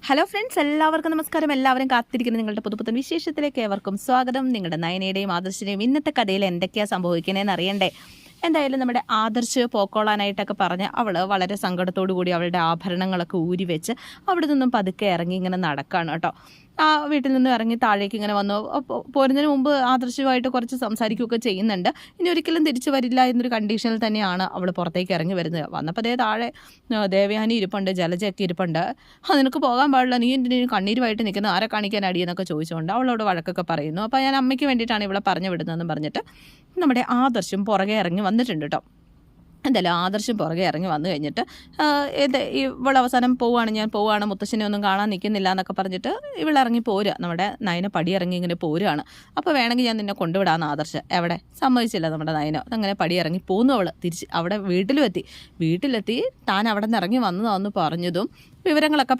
Hello friends, എല്ലാവർക്കും നമസ്കാരം. എല്ലാവരും കാത്തിരിക്കുന്ന നിങ്ങളുടെ പുതുപുത്തൻ വിശേഷത്തിലേക്ക് ഏവർക്കും സ്വാഗതം. നിങ്ങളുടെ നയനയുടെയും ആദർശിൻ്റെയും ഇന്നത്തെ കഥയിൽ എന്തൊക്കെയാണ് സംഭവിക്കുന്നതെന്ന് അറിയണ്ടേ? എന്തായാലും നമ്മുടെ ആദർശ് പോക്കോളാനായിട്ടൊക്കെ പറഞ്ഞ് അവൾ വളരെ സങ്കടത്തോടു കൂടി അവളുടെ ആഭരണങ്ങളൊക്കെ ഊരി വെച്ച് അവിടെ നിന്നും പതുക്കെ ഇറങ്ങി ഇങ്ങനെ നടക്കുകയാണ് കേട്ടോ. ആ വീട്ടിൽ നിന്ന് ഇറങ്ങി താഴേക്ക് ഇങ്ങനെ വന്നു. പോരുന്നതിന് മുമ്പ് ആദർശമായിട്ട് കുറച്ച് സംസാരിക്കുകയൊക്കെ ചെയ്യുന്നുണ്ട്. ഇനി ഒരിക്കലും തിരിച്ചു വരില്ല എന്നൊരു കണ്ടീഷനിൽ തന്നെയാണ് അവൾ പുറത്തേക്ക് ഇറങ്ങി വരുന്നത്. വന്നപ്പോൾ അതേ താഴെ ദേവയാനി ഇരിപ്പുണ്ട്, ജലജയൊക്കെ ഇരിപ്പുണ്ട്. നിനക്ക് പോകാൻ പാടില്ല, നീ എന്തിനു കണ്ണീരുമായിട്ട് നിൽക്കുന്ന, ആരെ കാണിക്കാൻ അടിയെന്നൊക്കെ ചോദിച്ചുകൊണ്ട് അവളോട് വഴക്കൊക്കെ പറയുന്നു. അപ്പോൾ ഞാൻ അമ്മയ്ക്ക് വേണ്ടിയിട്ടാണ് ഇവളെ പറഞ്ഞു വിടുന്നതെന്ന് പറഞ്ഞിട്ട് നമ്മുടെ ആദർശം പുറകെ ഇറങ്ങി വന്നിട്ടുണ്ട് കേട്ടോ. എന്തായാലും ആദർശം പുറകെ ഇറങ്ങി വന്നു കഴിഞ്ഞിട്ട് ഇവൾ അവസാനം ഞാൻ പോവുകയാണ്, മുത്തശ്ശനെ ഒന്നും കാണാൻ നിൽക്കുന്നില്ല എന്നൊക്കെ പറഞ്ഞിട്ട് ഇവളിറങ്ങി പോരുക. നമ്മുടെ നയന പടി ഇറങ്ങി ഇങ്ങനെ പോരുകയാണ്. അപ്പോൾ വേണമെങ്കിൽ ഞാൻ നിന്നെ കൊണ്ടുവിടാമെന്ന് ആദർശം എവിടെ സമ്മതിച്ചില്ല. നമ്മുടെ നയന അങ്ങനെ പടി ഇറങ്ങി പോന്നു. അവൾ തിരിച്ച് അവിടെ വീട്ടിലെത്തി താൻ അവിടെ നിന്ന് ഇറങ്ങി വന്നതാന്ന് പറഞ്ഞതും വിവരങ്ങളൊക്കെ